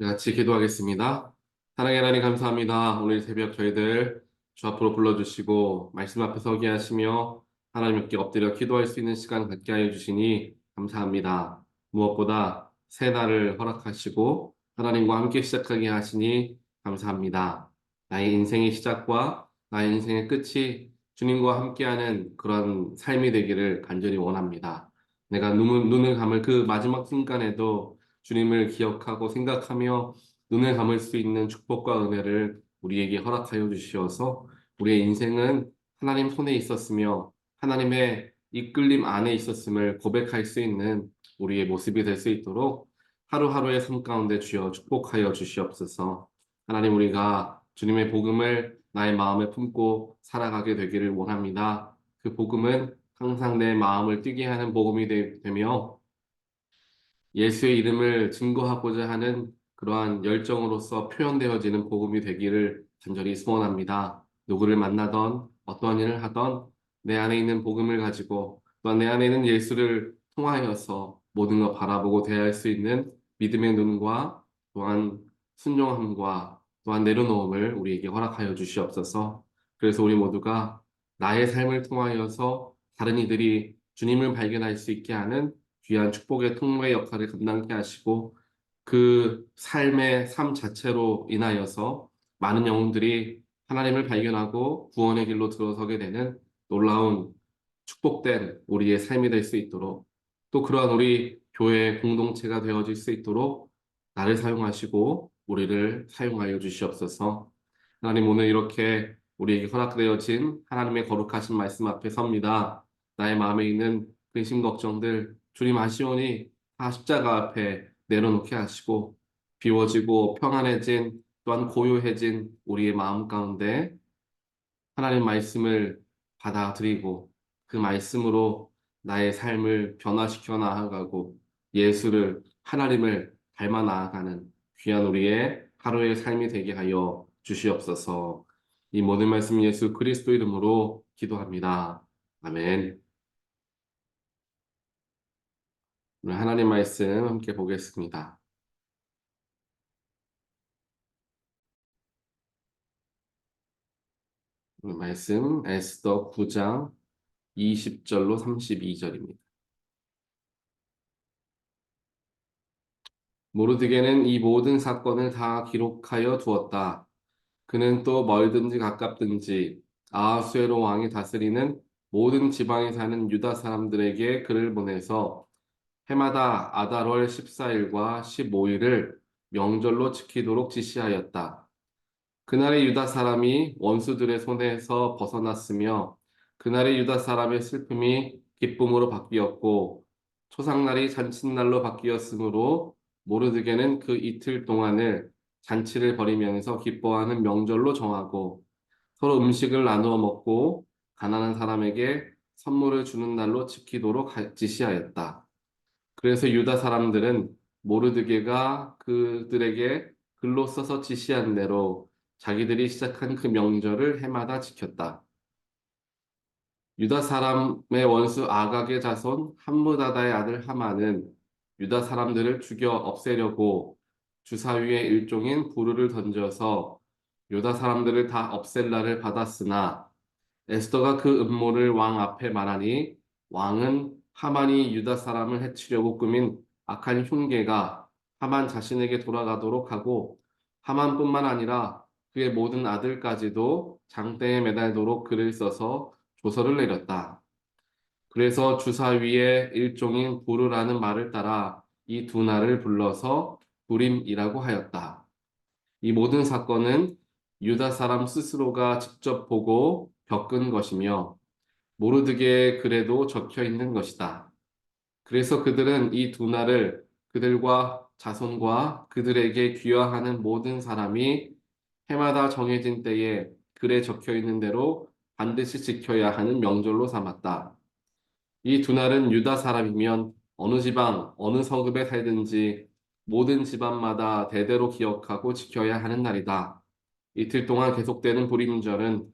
같이 기도하겠습니다. 사랑의 하나님 감사합니다. 오늘 새벽 저희들 주 앞으로 불러주시고 말씀 앞에 서게 하시며 하나님께 엎드려 기도할 수 있는 시간 갖게 하여 주시니 감사합니다. 무엇보다 새 날을 허락하시고 하나님과 함께 시작하게 하시니 감사합니다. 나의 인생의 시작과 나의 인생의 끝이 주님과 함께하는 그런 삶이 되기를 간절히 원합니다. 내가 눈을 감을 그 마지막 순간에도 주님을 기억하고 생각하며 눈을 감을 수 있는 축복과 은혜를 우리에게 허락하여 주시어서 우리의 인생은 하나님 손에 있었으며 하나님의 이끌림 안에 있었음을 고백할 수 있는 우리의 모습이 될 수 있도록 하루하루의 삶 가운데 주여 축복하여 주시옵소서. 하나님, 우리가 주님의 복음을 나의 마음에 품고 살아가게 되기를 원합니다. 그 복음은 항상 내 마음을 뛰게 하는 복음이 되며 예수의 이름을 증거하고자 하는 그러한 열정으로서 표현되어지는 복음이 되기를 간절히 소원합니다. 누구를 만나던 어떠한 일을 하던 내 안에 있는 복음을 가지고 또한 내 안에 있는 예수를 통하여서 모든 것 바라보고 대할 수 있는 믿음의 눈과 또한 순종함과 또한 내려놓음을 우리에게 허락하여 주시옵소서. 그래서 우리 모두가 나의 삶을 통하여서 다른 이들이 주님을 발견할 수 있게 하는 귀한 축복의 통로의 역할을 감당케 하시고 그 삶의 삶 자체로 인하여서 많은 영혼들이 하나님을 발견하고 구원의 길로 들어서게 되는 놀라운 축복된 우리의 삶이 될 수 있도록 또 그러한 우리 교회 공동체가 되어질 수 있도록 나를 사용하시고 우리를 사용하여 주시옵소서. 하나님, 오늘 이렇게 우리에게 허락되어진 하나님의 거룩하신 말씀 앞에 섭니다. 나의 마음에 있는 근심 걱정들 주님 아시오니 다 십자가 앞에 내려놓게 하시고 비워지고 평안해진 또한 고요해진 우리의 마음 가운데 하나님 말씀을 받아들이고 그 말씀으로 나의 삶을 변화시켜 나아가고 예수를 하나님을 닮아 나아가는 귀한 우리의 하루의 삶이 되게 하여 주시옵소서. 이 모든 말씀 예수 그리스도 이름으로 기도합니다. 아멘. 오늘 하나님 말씀 함께 보겠습니다. 오늘 말씀 에스더 9장 20절로 32절입니다. 모르드게는 이 모든 사건을 다 기록하여 두었다. 그는 또 멀든지 가깝든지 아하수에로 왕이 다스리는 모든 지방에 사는 유다 사람들에게 글을 보내서 해마다 아달월 14일과 15일을 명절로 지키도록 지시하였다. 그날의 유다 사람이 원수들의 손에서 벗어났으며 그날의 유다 사람의 슬픔이 기쁨으로 바뀌었고 초상날이 잔칫날로 바뀌었으므로 모르드게는 그 이틀 동안을 잔치를 벌이면서 기뻐하는 명절로 정하고 서로 음식을 나누어 먹고 가난한 사람에게 선물을 주는 날로 지키도록 지시하였다. 그래서 유다 사람들은 모르드게가 그들에게 글로 써서 지시한 대로 자기들이 시작한 그 명절을 해마다 지켰다. 유다 사람의 원수 아각의 자손 함므다다의 아들 하만은 유다 사람들을 죽여 없애려고 주사위에 일종인 부르를 던져서 유다 사람들을 다 없앨 날을 받았으나 에스더가 그 음모를 왕 앞에 말하니 왕은 하만이 유다 사람을 해치려고 꾸민 악한 흉계가 하만 자신에게 돌아가도록 하고 하만뿐만 아니라 그의 모든 아들까지도 장대에 매달도록 글을 써서 조서를 내렸다. 그래서 주사위에 일종인 부르라는 말을 따라 이 두 날을 불러서 부림이라고 하였다. 이 모든 사건은 유다 사람 스스로가 직접 보고 겪은 것이며 모르드게의 글에도 적혀 있는 것이다. 그래서 그들은 이 두 날을 그들과 자손과 그들에게 귀화하는 모든 사람이 해마다 정해진 때에 글에 적혀 있는 대로 반드시 지켜야 하는 명절로 삼았다. 이 두 날은 유다 사람이면 어느 지방, 어느 성읍에 살든지 모든 집안마다 대대로 기억하고 지켜야 하는 날이다. 이틀 동안 계속되는 불임절은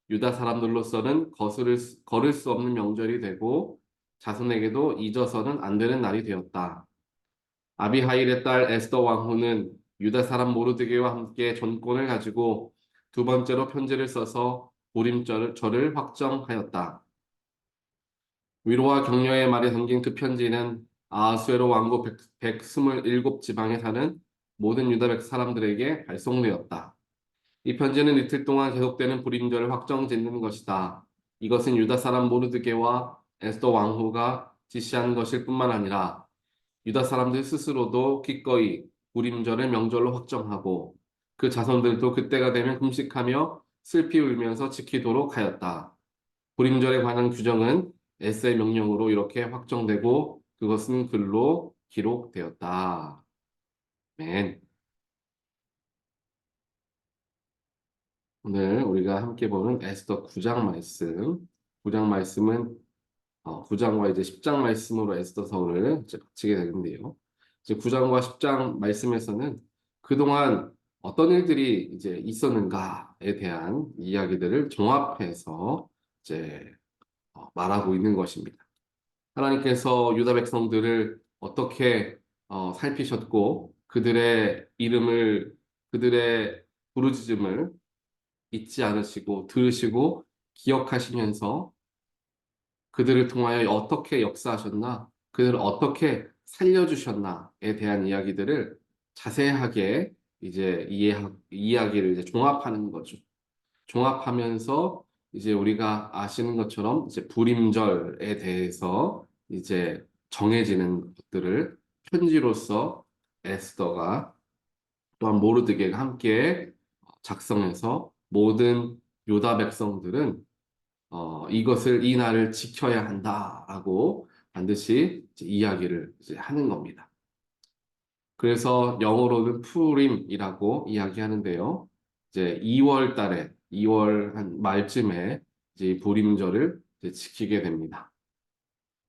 유다 사람들로서는 걸을 수 없는 명절이 되고 자손에게도 잊어서는 안 되는 날이 되었다. 아비하일의 딸 에스더 왕후는 유다 사람 모르드게와 함께 전권을 가지고 두 번째로 편지를 써서 불임절을 확정하였다. 위로와 격려의 말이 담긴 그 편지는 아하수에로 왕국 127 지방에 사는 모든 유다 사람들에게 발송되었다. 이 편지는 이틀 동안 계속되는 불임절을 확정짓는 것이다. 이것은 유다 사람 모르드게와 에스더 왕후가 지시한 것일 뿐만 아니라 유다 사람들 스스로도 기꺼이 불임절을 명절로 확정하고 그 자손들도 그때가 되면 금식하며 슬피 울면서 지키도록 하였다. 불임절에 관한 규정은 에스의 명령으로 이렇게 확정되고 그것은 글로 기록되었다. 맨. 오늘 우리가 함께 보는 에스더 9장 말씀. 9장 말씀은 9장과 이제 10장 말씀으로 에스더서를 이제 마치게 되는데요. 이제 9장과 10장 말씀에서는 그동안 어떤 일들이 이제 있었는가에 대한 이야기들을 종합해서 이제 말하고 있는 것입니다. 하나님께서 유다 백성들을 어떻게 살피셨고 그들의 이름을 그들의 부르짖음을 잊지 않으시고 들으시고 기억하시면서 그들을 통하여 어떻게 역사하셨나, 그들을 어떻게 살려주셨나에 대한 이야기들을 자세하게 이제 이야기를 이제 종합하는 거죠. 종합하면서 이제 우리가 아시는 것처럼 이제 불임절에 대해서 이제 정해지는 것들을 편지로서 에스더가 또한 모르드게가 함께 작성해서 모든 유다 백성들은 이것을 이 날을 지켜야 한다라고 반드시 이제 이야기를 이제 하는 겁니다. 그래서 영어로는 푸림이라고 이야기하는데요. 이제 2월 달에 2월 한 말쯤에 이제 불임절을 이제 지키게 됩니다.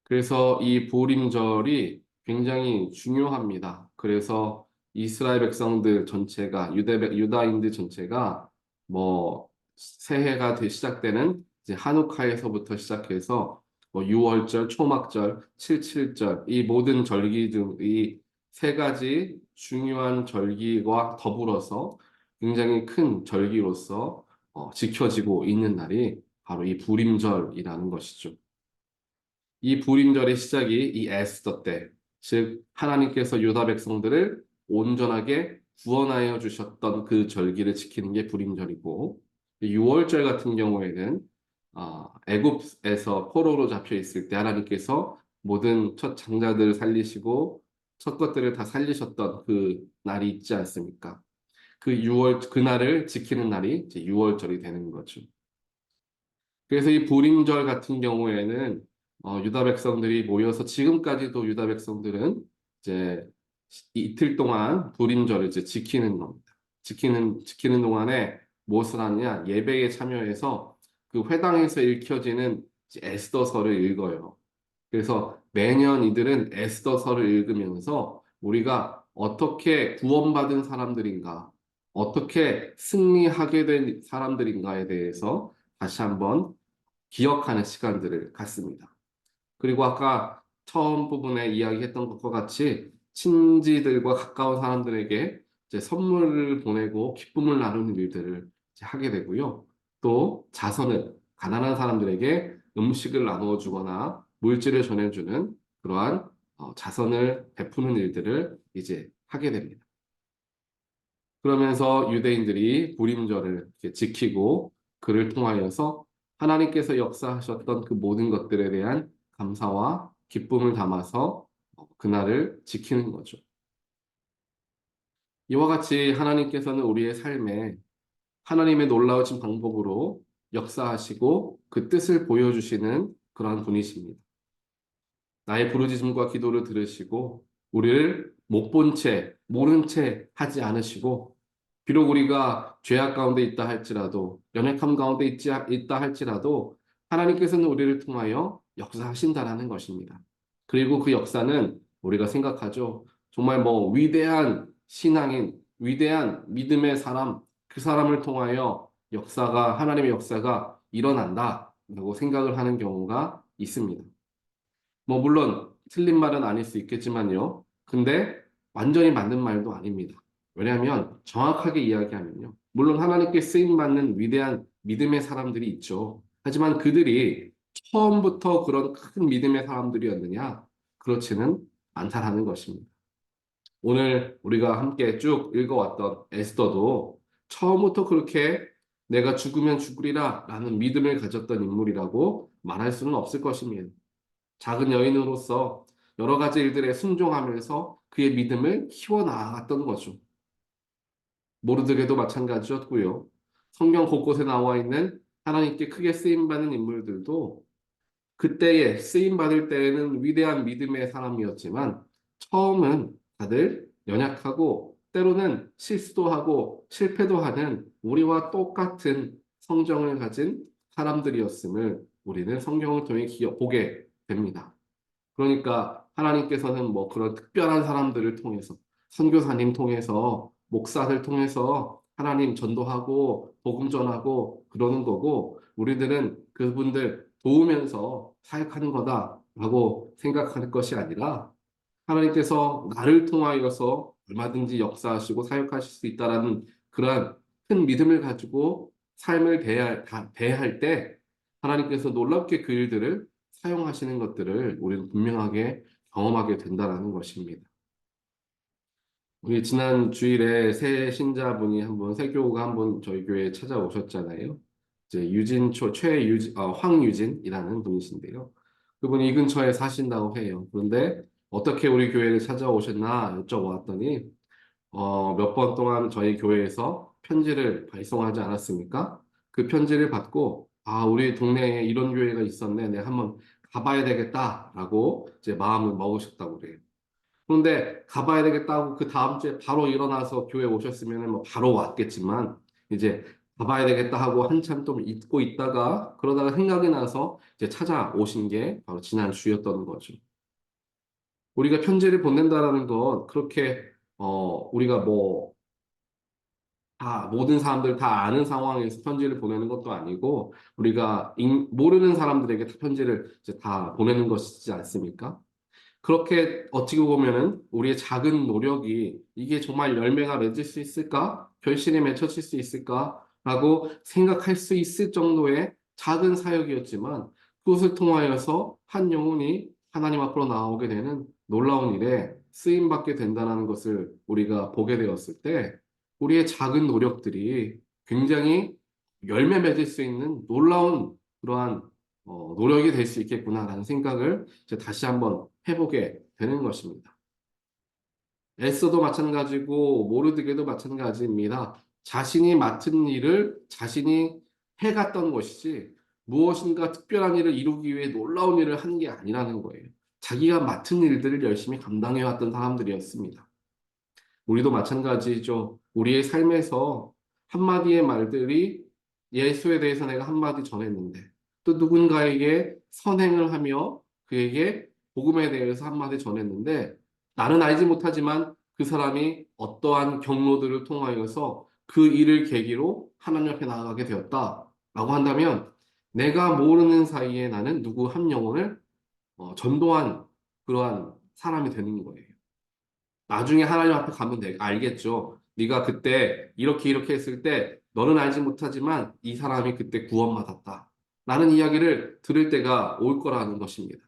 그래서 이 불임절이 굉장히 중요합니다. 그래서 이스라엘 백성들 전체가 유다인들 전체가 뭐 새해가 시작되는 이제 한우카에서부터 시작해서 뭐 6월절, 초막절, 77절 이 모든 절기 등 이 세 가지 중요한 절기와 더불어서 굉장히 큰 절기로서 지켜지고 있는 날이 바로 이 불임절이라는 것이죠. 이 불임절의 시작이 이 에스더 때, 즉 하나님께서 유다 백성들을 온전하게 구원하여 주셨던 그 절기를 지키는 게 불임절이고 6월절 같은 경우에는 애굽에서 포로로 잡혀 있을 때 하나님께서 모든 첫 장자들을 살리시고 첫 것들을 다 살리셨던 그 날이 있지 않습니까? 그 날을 지키는 날이 이제 6월절이 되는 거죠. 그래서 이 불임절 같은 경우에는 유다 백성들이 모여서 지금까지도 유다 백성들은 이제 이틀 동안 불임절을 이제 지키는 겁니다. 지키는 동안에 무엇을 하느냐? 예배에 참여해서 그 회당에서 읽혀지는 이제 에스더서를 읽어요. 그래서 매년 이들은 에스더서를 읽으면서 우리가 어떻게 구원받은 사람들인가, 어떻게 승리하게 된 사람들인가에 대해서 다시 한번 기억하는 시간들을 갖습니다. 그리고 아까 처음 부분에 이야기했던 것과 같이 친지들과 가까운 사람들에게 이제 선물을 보내고 기쁨을 나누는 일들을 이제 하게 되고요. 또 자선을 가난한 사람들에게 음식을 나누어 주거나 물질을 전해주는 그러한 자선을 베푸는 일들을 이제 하게 됩니다. 그러면서 유대인들이 불임절을 이렇게 지키고 그를 통하여서 하나님께서 역사하셨던 그 모든 것들에 대한 감사와 기쁨을 담아서 그날을 지키는 거죠. 이와 같이 하나님께서는 우리의 삶에 하나님의 놀라우신 방법으로 역사하시고 그 뜻을 보여주시는 그러한 분이십니다. 나의 부르짖음과 기도를 들으시고 우리를 못 본 채, 모른 채 하지 않으시고 비록 우리가 죄악 가운데 있다 할지라도 연약함 가운데 있다 할지라도 하나님께서는 우리를 통하여 역사하신다라는 것입니다. 그리고 그 역사는 우리가 생각하죠. 정말 뭐 위대한 신앙인, 위대한 믿음의 사람, 그 사람을 통하여 하나님의 역사가 일어난다라고 생각을 하는 경우가 있습니다. 뭐 물론 틀린 말은 아닐 수 있겠지만요. 근데 완전히 맞는 말도 아닙니다. 왜냐하면 정확하게 이야기하면요. 물론 하나님께 쓰임받는 위대한 믿음의 사람들이 있죠. 하지만 그들이 처음부터 그런 큰 믿음의 사람들이었느냐? 그렇지는 않다라는 것입니다. 오늘 우리가 함께 쭉 읽어왔던 에스더도 처음부터 그렇게 내가 죽으면 죽으리라 라는 믿음을 가졌던 인물이라고 말할 수는 없을 것입니다. 작은 여인으로서 여러 가지 일들에 순종하면서 그의 믿음을 키워나갔던 거죠. 모르드게도 마찬가지였고요. 성경 곳곳에 나와 있는 하나님께 크게 쓰임받는 인물들도 그때에 쓰임받을 때에는 위대한 믿음의 사람이었지만 처음은 다들 연약하고 때로는 실수도 하고 실패도 하는 우리와 똑같은 성정을 가진 사람들이었음을 우리는 성경을 통해 보게 됩니다. 그러니까 하나님께서는 뭐 그런 특별한 사람들을 통해서 선교사님 통해서 목사들 통해서 하나님 전도하고 복음 전하고 그러는 거고 우리들은 그분들 도우면서 사역하는 거다라고 생각할 것이 아니라 하나님께서 나를 통하여서 얼마든지 역사하시고 사역하실 수 있다라는 그러한 큰 믿음을 가지고 삶을 대할 때 하나님께서 놀랍게 그 일들을 사용하시는 것들을 우리는 분명하게 경험하게 된다는 것입니다. 우리 지난 주일에 새 신자분이 새교우가 한분 저희 교회에 찾아오셨잖아요. 이제 황유진이라는 분이신데요. 그분이 이 근처에 사신다고 해요. 그런데 어떻게 우리 교회를 찾아오셨나 여쭤보았더니 몇 번 동안 저희 교회에서 편지를 발송하지 않았습니까? 그 편지를 받고, 아, 우리 동네에 이런 교회가 있었네. 내가 한번 가봐야 되겠다라고 이제 마음을 먹으셨다고 그래요. 그런데 가봐야 되겠다고 그 다음 주에 바로 일어나서 교회 오셨으면 뭐 바로 왔겠지만, 이제 가봐야 되겠다 하고 한참 좀 잊고 있다가, 그러다가 생각이 나서 이제 찾아오신 게 바로 지난 주였던 거죠. 우리가 편지를 보낸다라는 건 그렇게 우리가 뭐 모든 사람들 다 아는 상황에서 편지를 보내는 것도 아니고, 우리가 모르는 사람들에게 다 편지를 이제 다 보내는 것이지 않습니까? 그렇게 어찌 보면은 우리의 작은 노력이 이게 정말 열매가 맺을 수 있을까? 결실에 맺혀질 수 있을까? 라고 생각할 수 있을 정도의 작은 사역이었지만, 그것을 통하여서 한 영혼이 하나님 앞으로 나오게 되는 놀라운 일에 쓰임받게 된다는 것을 우리가 보게 되었을 때, 우리의 작은 노력들이 굉장히 열매 맺을 수 있는 놀라운 그러한 노력이 될 수 있겠구나라는 생각을 이제 다시 한번 해보게 되는 것입니다. 에스더도 마찬가지고 모르드게도 마찬가지입니다. 자신이 맡은 일을 자신이 해갔던 것이지 무엇인가 특별한 일을 이루기 위해 놀라운 일을 한 게 아니라는 거예요. 자기가 맡은 일들을 열심히 감당해왔던 사람들이었습니다. 우리도 마찬가지죠. 우리의 삶에서 한마디의 말들이 예수에 대해서 내가 한마디 전했는데 또 누군가에게 선행을 하며 그에게 복음에 대해서 한마디 전했는데 나는 알지 못하지만 그 사람이 어떠한 경로들을 통하여서 그 일을 계기로 하나님 앞에 나아가게 되었다라고 한다면 내가 모르는 사이에 나는 누구 한 영혼을 전도한 그러한 사람이 되는 거예요. 나중에 하나님 앞에 가면 알겠죠. 네가 그때 이렇게 했을 때 너는 알지 못하지만 이 사람이 그때 구원받았다. 라는 이야기를 들을 때가 올 거라는 것입니다.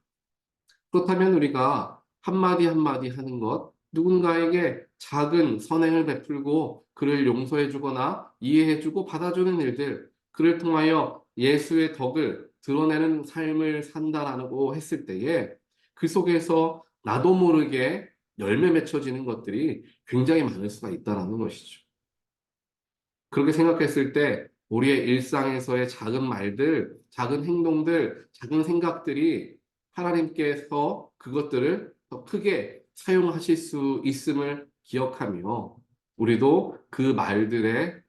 그렇다면 우리가 한마디 한마디 하는 것, 누군가에게 작은 선행을 베풀고 그를 용서해 주거나 이해해 주고 받아주는 일들, 그를 통하여 예수의 덕을 드러내는 삶을 산다라고 했을 때에 그 속에서 나도 모르게 열매 맺혀지는 것들이 굉장히 많을 수가 있다는 것이죠. 그렇게 생각했을 때 우리의 일상에서의 작은 말들, 작은 행동들, 작은 생각들이 하나님께서 그것들을 더 크게 사용하실 수 있음을 기억하며 우리도 그 말들에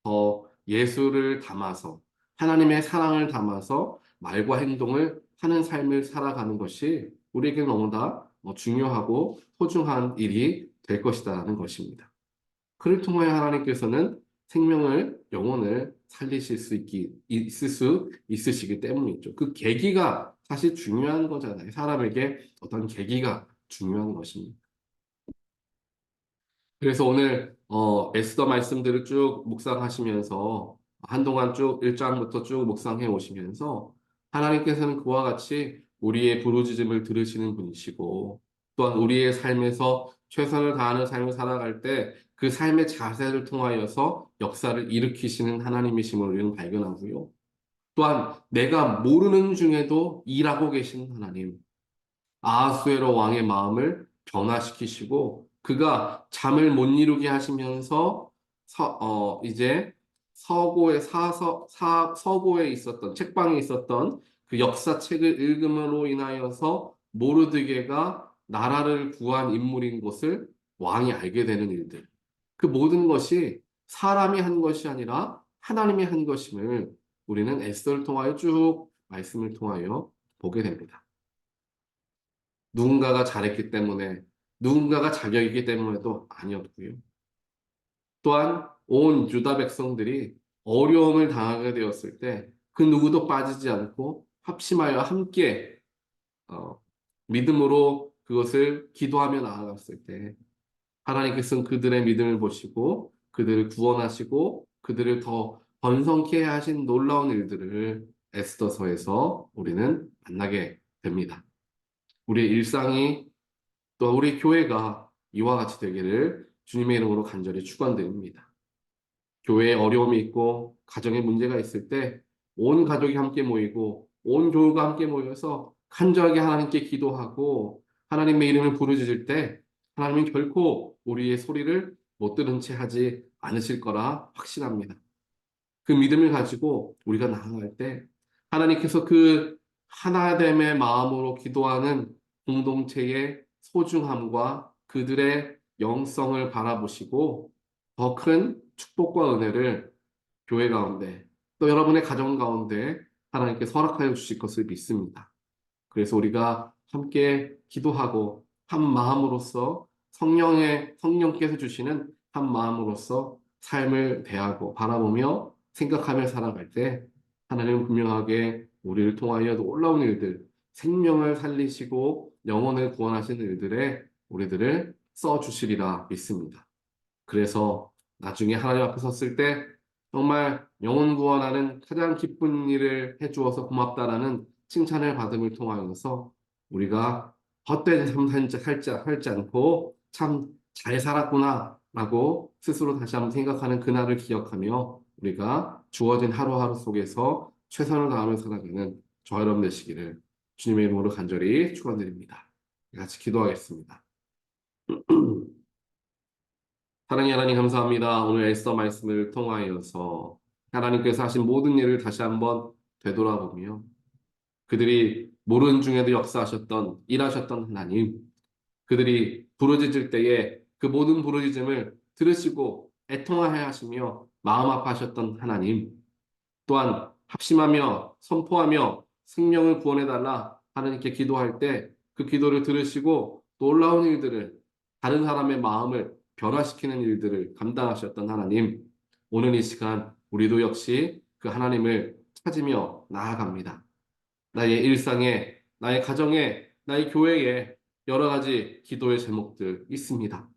더 예수를 담아서 하나님의 사랑을 담아서 말과 행동을 하는 삶을 살아가는 것이 우리에게 너무나 중요하고 소중한 일이 될 것이다라는 것입니다. 그를 통하여 하나님께서는 영혼을 살리실 있을 수 있으시기 때문이죠. 그 계기가 사실 중요한 거잖아요. 사람에게 어떤 계기가 중요한 것입니다. 그래서 오늘 에스더 말씀들을 쭉 묵상하시면서 한동안 쭉 1장부터 쭉 묵상해 오시면서 하나님께서는 그와 같이 우리의 부르짖음을 들으시는 분이시고 또한 우리의 삶에서 최선을 다하는 삶을 살아갈 때 그 삶의 자세를 통하여서 역사를 일으키시는 하나님이심을 우리는 발견하고요. 또한 내가 모르는 중에도 일하고 계신 하나님, 아하수에로 왕의 마음을 변화시키시고 그가 잠을 못 이루게 하시면서 이제 서고에 있었던 책방에 있었던 그 역사책을 읽음으로 인하여서 모르드게가 나라를 구한 인물인 것을 왕이 알게 되는 일들. 그 모든 것이 사람이 한 것이 아니라 하나님이 한 것임을 우리는 에스더를 통하여 쭉 말씀을 통하여 보게 됩니다. 누군가가 잘했기 때문에, 누군가가 자격이기 때문에도 아니었고요. 또한 온 유다 백성들이 어려움을 당하게 되었을 때 그 누구도 빠지지 않고 합심하여 함께 어, 믿음으로 그것을 기도하며 나아갔을 때 하나님께서는 그들의 믿음을 보시고 그들을 구원하시고 그들을 더 번성케 하신 놀라운 일들을 에스더서에서 우리는 만나게 됩니다. 우리의 일상이 또 우리 교회가 이와 같이 되기를 주님의 이름으로 간절히 축원드립니다. 교회에 어려움이 있고 가정에 문제가 있을 때 온 가족이 함께 모이고 온 교회가 함께 모여서 간절하게 하나님께 기도하고 하나님의 이름을 부르짖을 때 하나님은 결코 우리의 소리를 못 들은 채 하지 않으실 거라 확신합니다. 그 믿음을 가지고 우리가 나아갈 때 하나님께서 그 하나됨의 마음으로 기도하는 공동체의 소중함과 그들의 영성을 바라보시고 더 큰 축복과 은혜를 교회 가운데 또 여러분의 가정 가운데 하나님께 허락하여 주실 것을 믿습니다. 그래서 우리가 함께 기도하고 한 마음으로서 성령께서 주시는 한 마음으로서 삶을 대하고 바라보며 생각하며 살아갈 때 하나님은 분명하게 우리를 통하여 놀라운 일들, 생명을 살리시고 영혼을 구원하시는 일들에 우리들을 써 주시리라 믿습니다. 그래서 나중에 하나님 앞에 섰을 때 정말 영혼 구원하는 가장 기쁜 일을 해주어서 고맙다라는 칭찬을 받음을 통하여서 우리가 헛된 삶 살지 않고 참 잘 살았구나라고 스스로 다시 한번 생각하는 그날을 기억하며 우리가 주어진 하루하루 속에서 최선을 다하며 살아가는 저와 여러분 되시기를 주님의 이름으로 간절히 축원드립니다. 같이 기도하겠습니다. 사랑의 하나님 감사합니다. 오늘 에스더 말씀을 통하여서 하나님께서 하신 모든 일을 다시 한번 되돌아보며 그들이 모르는 중에도 역사하셨던 일하셨던 하나님, 그들이 부르짖을 때에 그 모든 부르짖음을 들으시고 애통하여 하시며 마음 아파하셨던 하나님, 또한 합심하며 선포하며 생명을 구원해달라 하나님께 기도할 때 그 기도를 들으시고 놀라운 일들을 다른 사람의 마음을 변화시키는 일들을 감당하셨던 하나님, 오늘 이 시간 우리도 역시 그 하나님을 찾으며 나아갑니다. 나의 일상에, 나의 가정에, 나의 교회에 여러 가지 기도의 제목들 있습니다.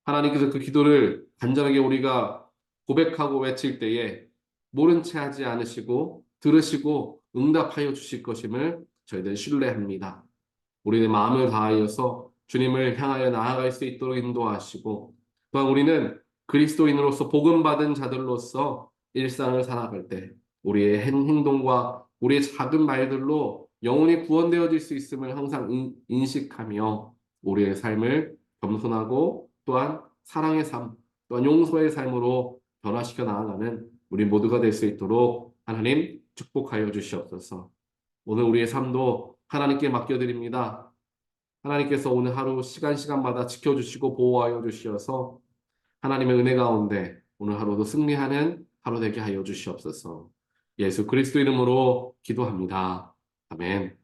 하나님께서 그 기도를 간절하게 우리가 고백하고 외칠 때에 모른 채 하지 않으시고 들으시고 응답하여 주실 것임을 저희들 신뢰합니다. 우리의 마음을 다하여서 주님을 향하여 나아갈 수 있도록 인도하시고 또한 우리는 그리스도인으로서 복음받은 자들로서 일상을 살아갈 때 우리의 행동과 우리의 작은 말들로 영혼이 구원되어질 수 있음을 항상 인식하며 우리의 삶을 겸손하고 또한 사랑의 삶, 또한 용서의 삶으로 변화시켜 나아가는 우리 모두가 될 수 있도록 하나님 축복하여 주시옵소서. 오늘 우리의 삶도 하나님께 맡겨드립니다. 하나님께서 오늘 하루 시간마다 지켜주시고 보호하여 주시어서 하나님의 은혜 가운데 오늘 하루도 승리하는 하루 되게 하여 주시옵소서. 예수 그리스도 이름으로 기도합니다. 아멘.